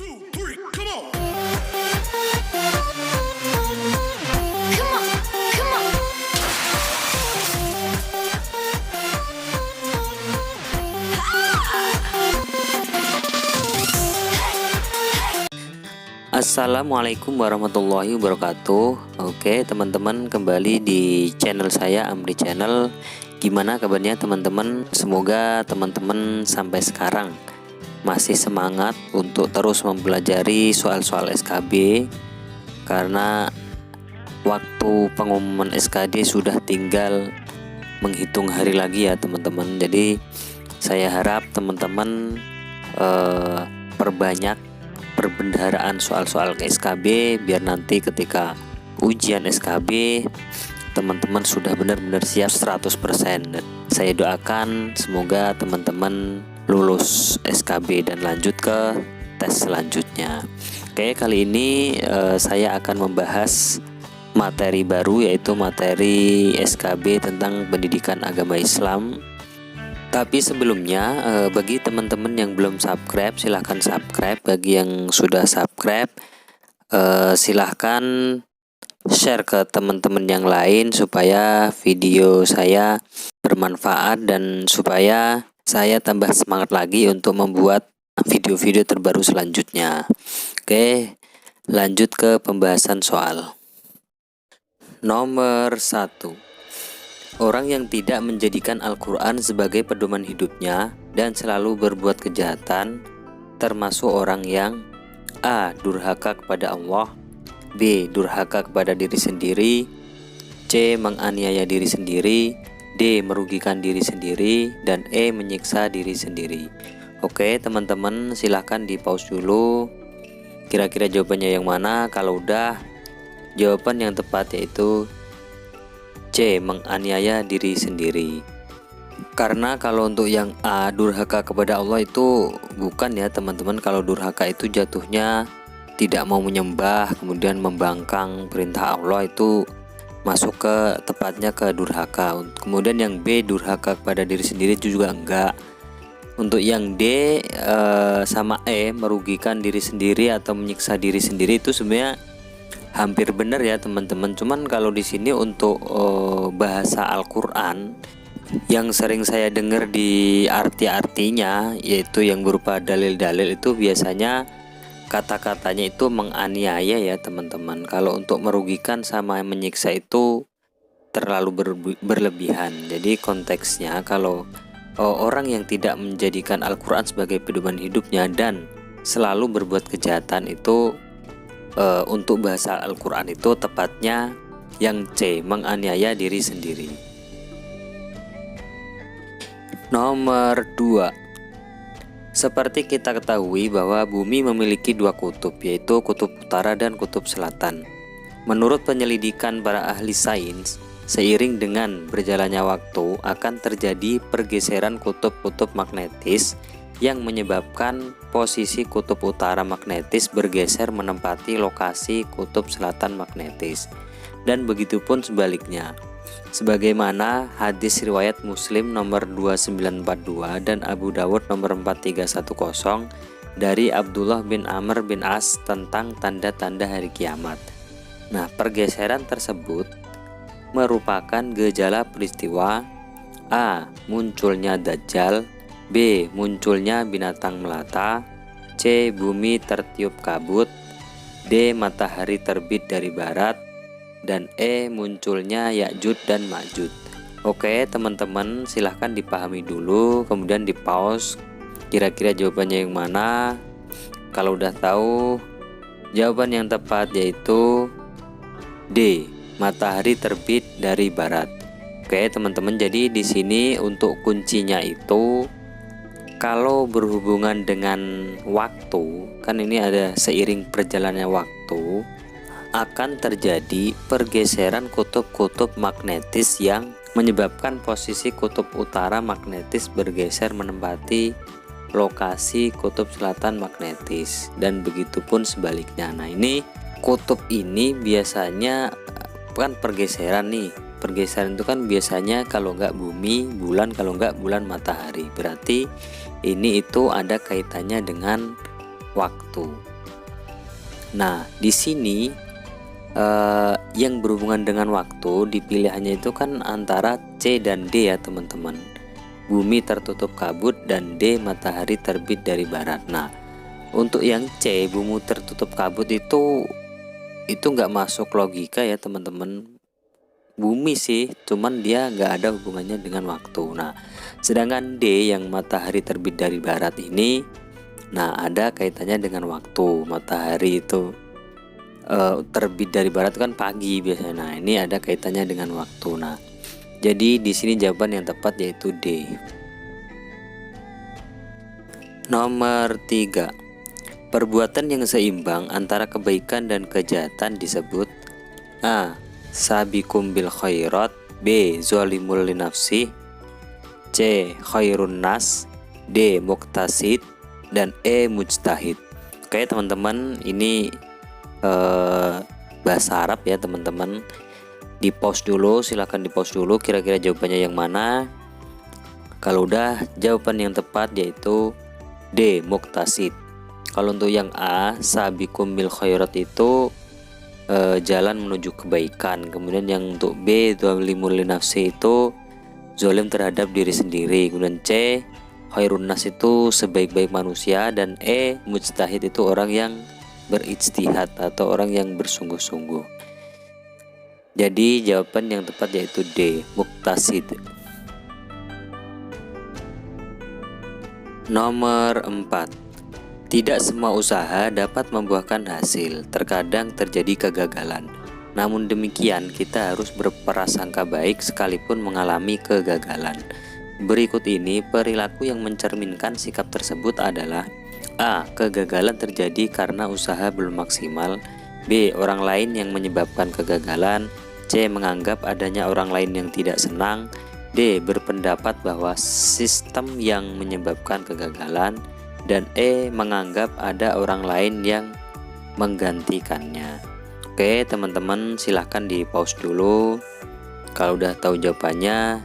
2, 3, come on. Assalamualaikum warahmatullahi wabarakatuh. Oke teman-teman, kembali di channel saya, Amri Channel. Gimana kabarnya teman-teman? Semoga teman-teman sampai sekarang masih semangat untuk terus mempelajari soal-soal SKB, karena waktu pengumuman SKD sudah tinggal menghitung hari lagi ya teman-teman. Jadi saya harap teman-teman perbanyak perbendaharaan soal-soal SKB, biar nanti ketika ujian SKB teman-teman sudah benar-benar siap 100%. Dan saya doakan semoga teman-teman lulus SKB dan lanjut ke tes selanjutnya. Oke, kali ini saya akan membahas materi baru, yaitu materi SKB tentang pendidikan agama Islam. Tapi sebelumnya, bagi teman-teman yang belum subscribe, silahkan subscribe. Bagi yang sudah subscribe, silahkan share ke teman-teman yang lain supaya video saya bermanfaat dan supaya saya tambah semangat lagi untuk membuat video-video terbaru selanjutnya. Oke, lanjut ke pembahasan soal. Nomor 1. Orang yang tidak menjadikan Al-Quran sebagai pedoman hidupnya dan selalu berbuat kejahatan, termasuk orang yang A. Durhaka kepada Allah, B. Durhaka kepada diri sendiri, C. Menganiaya diri sendiri, D. Merugikan diri sendiri, dan E. Menyiksa diri sendiri. Oke teman-teman, silahkan di pause dulu. Kira-kira jawabannya yang mana? Kalau udah, jawaban yang tepat yaitu C. Menganiaya diri sendiri. Karena kalau untuk yang A, durhaka kepada Allah, itu bukan ya teman-teman. Kalau durhaka itu jatuhnya tidak mau menyembah, kemudian membangkang perintah Allah, itu masuk ke tepatnya ke durhaka. Kemudian yang B, durhaka kepada diri sendiri, itu juga enggak. Untuk yang D sama E, merugikan diri sendiri atau menyiksa diri sendiri, itu sebenarnya hampir benar ya teman-teman. Cuman kalau di sini untuk bahasa Al-Quran yang sering saya dengar di arti-artinya, yaitu yang berupa dalil-dalil, itu biasanya kata-katanya itu menganiaya ya teman-teman. Kalau untuk merugikan sama menyiksa itu terlalu berlebihan. Jadi konteksnya kalau orang yang tidak menjadikan Al-Quran sebagai pedoman hidupnya dan selalu berbuat kejahatan, itu untuk bahasa Al-Quran itu tepatnya yang C, menganiaya diri sendiri. Nomor 2. Seperti kita ketahui bahwa bumi memiliki dua kutub, yaitu kutub utara dan kutub selatan. Menurut penyelidikan para ahli sains, seiring dengan berjalannya waktu akan terjadi pergeseran kutub-kutub magnetis yang menyebabkan posisi kutub utara magnetis bergeser menempati lokasi kutub selatan magnetis, dan begitupun sebaliknya. Sebagaimana hadis riwayat Muslim nomor 2942 dan Abu Dawud nomor 4310 dari Abdullah bin Amr bin As tentang tanda-tanda hari kiamat. Nah, pergeseran tersebut merupakan gejala peristiwa A. Munculnya Dajjal, B. Munculnya binatang melata, C. Bumi tertiup kabut, D. Matahari terbit dari barat, dan E. Munculnya Ya'jud dan Ma'jud. Oke teman-teman, silahkan dipahami dulu, kemudian di pause. Kira-kira jawabannya yang mana? Kalau udah tahu, jawaban yang tepat yaitu D. Matahari terbit dari barat. Oke teman-teman, jadi di sini untuk kuncinya itu, kalau berhubungan dengan waktu, kan ini ada seiring perjalannya waktu akan terjadi pergeseran kutub-kutub magnetis yang menyebabkan posisi kutub utara magnetis bergeser menempati lokasi kutub selatan magnetis, dan begitupun sebaliknya. Nah, ini kutub ini biasanya kan pergeseran nih. Pergeseran itu kan biasanya kalau nggak bumi, bulan, kalau nggak bulan, matahari. Berarti ini itu ada kaitannya dengan waktu. Nah, di sini yang berhubungan dengan waktu dipilihannya itu kan antara C dan D ya teman-teman. Bumi tertutup kabut dan D matahari terbit dari barat. Nah, untuk yang C bumi tertutup kabut itu nggak masuk logika ya teman-teman. Bumi sih, cuman dia nggak ada hubungannya dengan waktu. Nah, sedangkan D yang matahari terbit dari barat ini, nah ada kaitannya dengan waktu. Matahari itu terbit dari barat kan pagi biasanya. Nah, ini ada kaitannya dengan waktu. Nah, jadi di sini jawaban yang tepat yaitu D. Nomor 3. Perbuatan yang seimbang antara kebaikan dan kejahatan disebut A. Sabiqum bil khairat, B. Zolimul linafsi, C. Khairun nas, D. Muqtasid, dan E. Mujtahid. Oke teman-teman, ini bahasa Arab ya teman-teman. Di pause dulu, silahkan di pause dulu kira-kira jawabannya yang mana. Kalau udah, jawaban yang tepat yaitu D. Muqtasid. Kalau untuk yang A, Sabiqum bil khairat itu jalan menuju kebaikan. Kemudian yang untuk B, Zolimul linafsi itu zolim terhadap diri sendiri. Kemudian C, Khairun nas itu sebaik-baik manusia. Dan E, Mujtahid itu orang yang berijtihad atau orang yang bersungguh-sungguh. Jadi jawaban yang tepat yaitu D, Muqtasid. Nomor 4. Tidak semua usaha dapat membuahkan hasil, terkadang terjadi kegagalan. Namun demikian, kita harus berprasangka baik sekalipun mengalami kegagalan. Berikut ini perilaku yang mencerminkan sikap tersebut adalah A. Kegagalan terjadi karena usaha belum maksimal. B. Orang lain yang menyebabkan kegagalan. C. Menganggap adanya orang lain yang tidak senang. D. Berpendapat bahwa sistem yang menyebabkan kegagalan. Dan E. Menganggap ada orang lain yang menggantikannya. Oke teman-teman, silahkan di pause dulu. Kalau udah tahu jawabannya,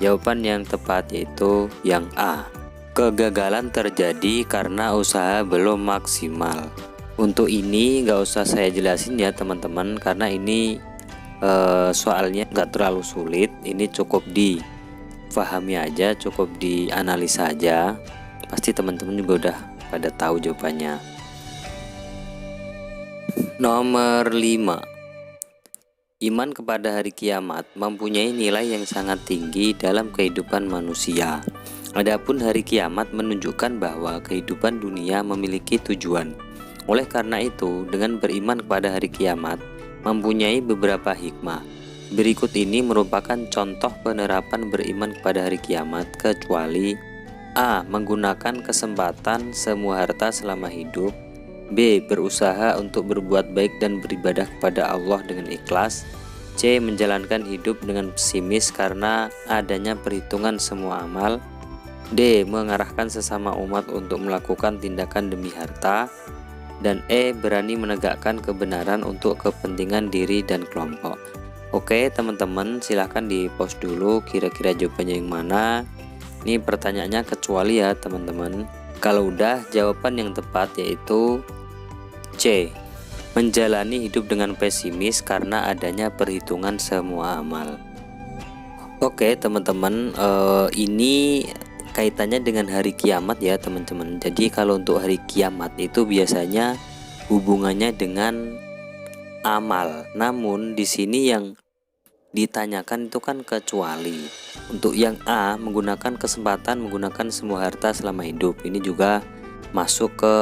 jawaban yang tepat yaitu yang A. Kegagalan terjadi karena usaha belum maksimal. Untuk ini nggak usah saya jelasin ya teman-teman, karena ini soalnya nggak terlalu sulit. Ini cukup difahami aja, cukup dianalisa aja. Pasti teman-teman juga udah pada tahu jawabannya. Nomor 5. Iman kepada hari kiamat mempunyai nilai yang sangat tinggi dalam kehidupan manusia. Adapun hari kiamat menunjukkan bahwa kehidupan dunia memiliki tujuan. Oleh karena itu, dengan beriman kepada hari kiamat mempunyai beberapa hikmah. Berikut ini merupakan contoh penerapan beriman kepada hari kiamat, kecuali A. Menggunakan kesempatan semua harta selama hidup. B. Berusaha untuk berbuat baik dan beribadah kepada Allah dengan ikhlas. C. Menjalankan hidup dengan pesimis karena adanya perhitungan semua amal. D. Mengarahkan sesama umat untuk melakukan tindakan demi harta. Dan E. Berani menegakkan kebenaran untuk kepentingan diri dan kelompok. Oke teman-teman, silahkan di pause dulu kira-kira jawabannya yang mana. Ini pertanyaannya kecuali ya teman-teman. Kalau udah, jawaban yang tepat yaitu C. Menjalani hidup dengan pesimis karena adanya perhitungan semua amal. Oke teman-teman, ini kaitannya dengan hari kiamat ya teman-teman. Jadi kalau untuk hari kiamat itu biasanya hubungannya dengan amal. Namun di sini yang ditanyakan itu kan kecuali. Untuk yang A, menggunakan kesempatan menggunakan semua harta selama hidup, ini juga masuk ke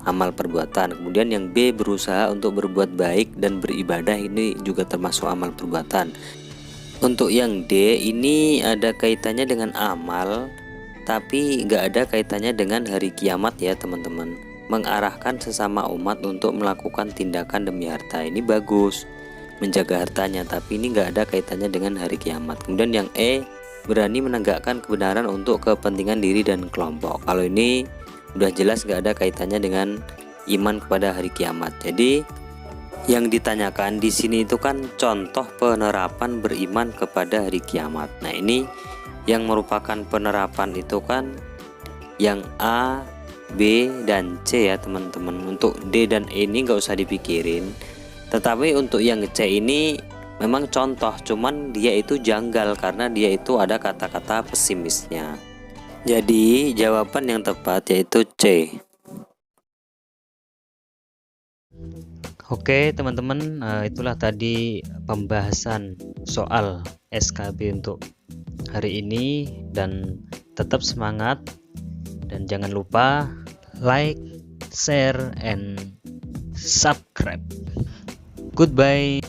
amal perbuatan. Kemudian yang B, berusaha untuk berbuat baik dan beribadah, ini juga termasuk amal perbuatan. Untuk yang D, ini ada kaitannya dengan amal, tapi nggak ada kaitannya dengan hari kiamat ya teman-teman. Mengarahkan sesama umat untuk melakukan tindakan demi harta, ini bagus, menjaga hartanya, tapi ini nggak ada kaitannya dengan hari kiamat. Kemudian yang E, berani menegakkan kebenaran untuk kepentingan diri dan kelompok. Kalau ini udah jelas nggak ada kaitannya dengan iman kepada hari kiamat. Jadi yang ditanyakan di sini itu kan contoh penerapan beriman kepada hari kiamat. Nah ini yang merupakan penerapan itu kan yang A, B dan C ya teman-teman. Untuk D dan E ini nggak usah dipikirin. Tetapi untuk yang C ini memang contoh, cuman dia itu janggal karena dia itu ada kata-kata pesimisnya. Jadi jawaban yang tepat yaitu C. Oke teman-teman, itulah tadi pembahasan soal SKB untuk hari ini, dan tetap semangat dan jangan lupa like, share, and subscribe. Goodbye.